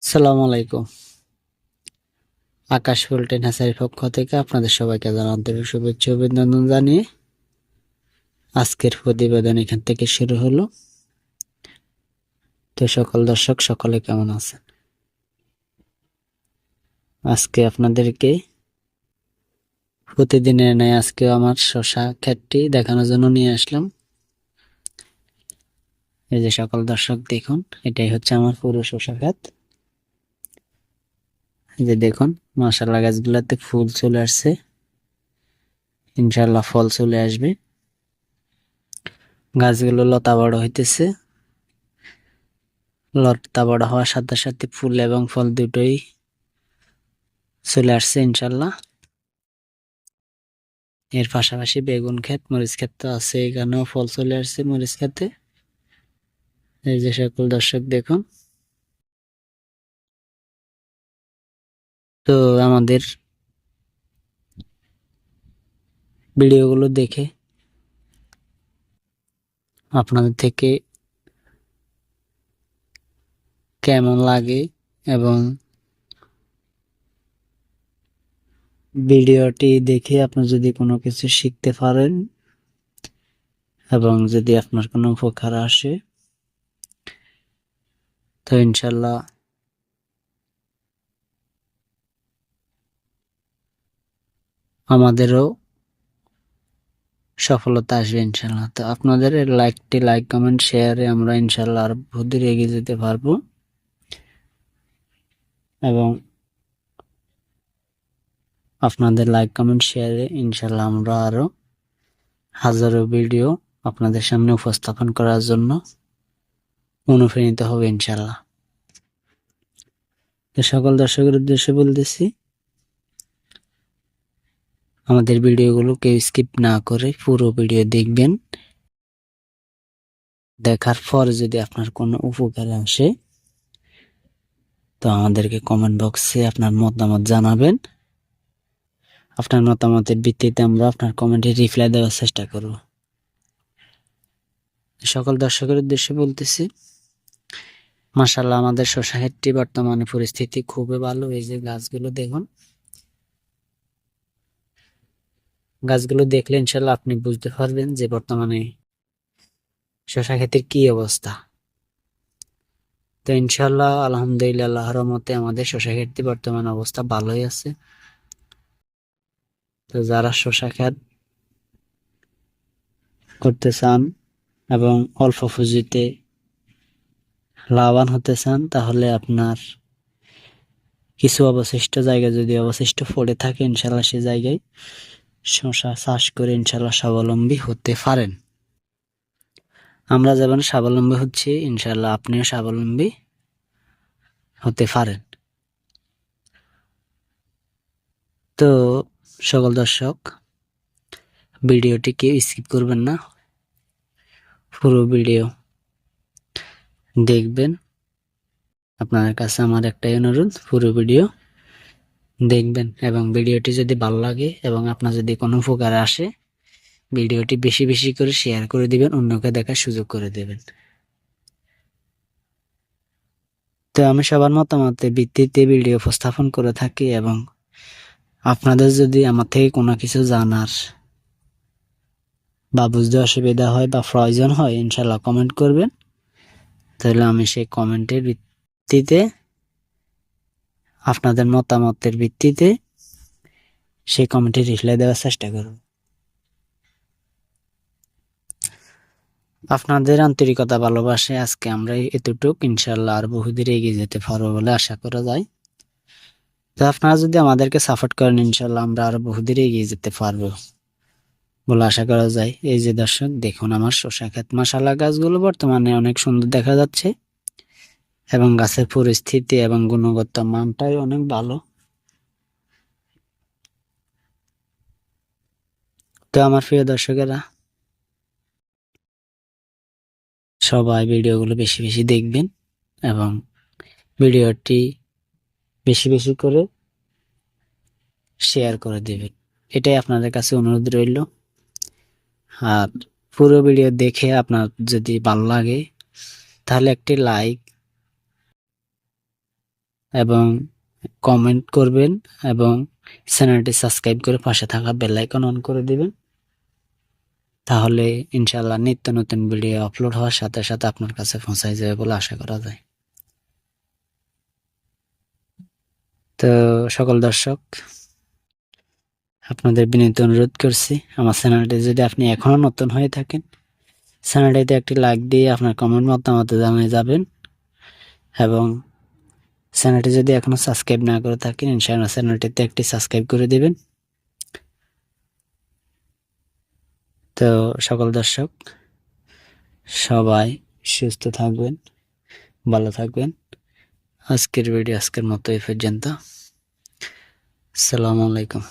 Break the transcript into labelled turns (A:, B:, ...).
A: আসসালামু আলাইকুম। আকাশ ফুলটে নার্সারির পক্ষ থেকে আপনাদের সবাইকে জানাই আন্তরিক শুভেচ্ছা ও অভিনন্দন জানিয়ে আজকের প্রতিবেদন এখান থেকে শুরু হলো। তো সকল দর্শক সকলে কেমন আছেন? আজকে আপনাদেরকে প্রতিদিনের ন্যায় আজকে আমার শশা ক্ষেতটি দেখানোর জন্য নিয়ে আসলাম। এই যে সকল দর্শক দেখুন, এটাই হচ্ছে আমার পুরো শশা ক্ষেত। এই যে দেখুন, মাশাআল্লাহ গাছগুলোতে ফুল চলে আসছে, ইনশাআল্লাহ ফল চলে আসবে। গাছগুলো লতা বড় হইতেছে, লতা বড় হওয়ার সাথে সাথে ফুল এবং ফল দুটোই চলে আসছে ইনশাল্লাহ। এর পাশাপাশি বেগুন ক্ষেত, মরিচ ক্ষেত তো আছে, এখানেও ফল চলে আসছে মরিচ ক্ষেতে। এই যে সকল দর্শক দেখুন, তো আমাদের ভিডিওগুলো দেখে আপনাদের থেকে কেমন লাগে এবং ভিডিওটি দেখে আপনি যদি কোনো কিছু শিখতে পারেন এবং যদি আপনার কোনো উপকার আসে, তো ইনশাল্লাহ আমাদেরও সফলতা আসবে ইনশাল্লাহ। তো আপনাদের লাইক কমেন্ট শেয়ারে আমরা ইনশাল্লাহ আরো বহুত দূর এগিয়ে যেতে পারবো এবং আপনাদের লাইক কমেন্ট শেয়ারে ইনশাল্লাহ আমরা আরো হাজারো ভিডিও আপনাদের সামনে উপস্থাপন করার জন্য অনুপ্রাণিত হবে ইনশাল্লাহ। তো সকল দর্শকের উদ্দেশ্যে বলতেছি, আমাদের ভিডিওগুলো কেউ স্কিপ না করে পুরো ভিডিও দেখবেন। দেখার পর যদি আপনার কোনো উপকার আসে তো আমাদেরকে কমেন্ট বক্সে আপনার মতামত জানাবেন। আপনার মতামতের ভিত্তিতে আমরা আপনার কমেন্টে রিপ্লাই দেওয়ার চেষ্টা করব। সকল দর্শকের উদ্দেশ্যে বলতেছি, মাশাআল্লাহ আমাদের শসা ক্ষেতটি বর্তমানে পরিস্থিতি খুবই ভালো। এই যে গাছগুলো দেখুন, গাছগুলো দেখলে ইনশাল্লাহ আপনি বুঝতে পারবেন যে বর্তমানে শসা ক্ষেতের কি অবস্থা। তো ইনশাল্লাহ আলহামদুলিল্লাহ, আল্লাহর রহমতে আমাদের শসা ক্ষেতটি বর্তমান অবস্থা ভালোই আছে। তো যারা শসা ক্ষেত করতে চান এবং অল্প পুঁজিতে লাভবান হতে চান, তাহলে আপনার কিছু অবশিষ্ট জায়গা যদি অবশিষ্ট পড়ে থাকে, ইনশাল্লাহ সে জায়গায় শসা চাষ করে ইনশাল্লাহ স্বাবলম্বী হতে পারেন। আমরা যেমন স্বাবলম্বী হচ্ছি, ইনশাল্লাহ আপনিও স্বাবলম্বী হতে পারেন। তো সকল দর্শক ভিডিওটি কেউ স্কিপ করবেন না, পুরো ভিডিও দেখবেন। আপনাদের কাছে আমার একটাই অনুরোধ, পুরো ভিডিও দেখবেন এবং ভিডিওটি যদি ভালো লাগে এবং আপনার যদি কোনো উপকার আসে, ভিডিওটি বেশি বেশি করে শেয়ার করে দিবেন, অন্যকে দেখার সুযোগ করে দেবেন। তো আমি সবার মতামতের ভিত্তিতে ভিডিও উপস্থাপন করে থাকি এবং আপনাদের যদি আমার থেকে কোনো কিছু জানার বা বুঝতে অসুবিধা হয় বা প্রয়োজন হয়, ইনশাল্লাহ কমেন্ট করবেন। তাহলে আমি সেই কমেন্টের ভিত্তিতে, আপনাদের মতামতের ভিত্তিতে সেই কমেন্টে রিপ্লাই দেওয়ার চেষ্টা করব। আপনাদের আন্তরিকতা ভালোবাসে আজকে আমরা এতটুক, ইনশাল্লাহ আর বহুদূর এগিয়ে যেতে পারবো বলে আশা করা যায়। তো আপনারা যদি আমাদেরকে সাপোর্ট করেন, ইনশাল্লাহ আমরা আরো বহুদূর এগিয়ে যেতে পারবো বলে আশা করা যায়। এই যে দর্শক দেখুন, আমার শসা ক্ষেত, মাশাআল্লাহ গাছগুলো বর্তমানে অনেক সুন্দর দেখা যাচ্ছে এবং গাছের পরিস্থিতি এবং গুণগত মানটাই অনেক ভালো। তো আমার প্রিয় দর্শকেরা, সবাই ভিডিওগুলো বেশি বেশি দেখবেন এবং ভিডিওটি বেশি বেশি করে শেয়ার করে দেবেন, এটাই আপনাদের কাছে অনুরোধ রইল। আর পুরো ভিডিও দেখে আপনার যদি ভালো লাগে তাহলে একটি লাইক এবং কমেন্ট করবেন এবং চ্যানেলটি সাবস্ক্রাইব করে পাশে থাকা বেল আইকন অন করে দিবেন। তাহলে ইনশাআল্লাহ নিত্য নতুন ভিডিও আপলোড হওয়ার সাথে সাথে আপনার কাছে পৌঁছায় যাবে বলে আশা করা যায়। তো সকল দর্শক, আপনাদের বিনীত অনুরোধ করছি, আমার চ্যানেলটি যদি আপনি এখনো নতুন হয়ে থাকেন, চ্যানেলটিতে একটি লাইক দিয়ে আপনার কমেন্ট মতামত জানিয়ে যাবেন এবং চ্যানেলটি যদি এখনো সাবস্ক্রাইব না করে থাকেন ইনশাআল্লাহ চ্যানেলটিতে একটি সাবস্ক্রাইব করে দিবেন। তো সকল দর্শক সবাই সুস্থ থাকবেন, ভালো থাকবেন। আজকের ভিডিও আজকের মতো এই পর্যন্ত। আসসালামু আলাইকুম।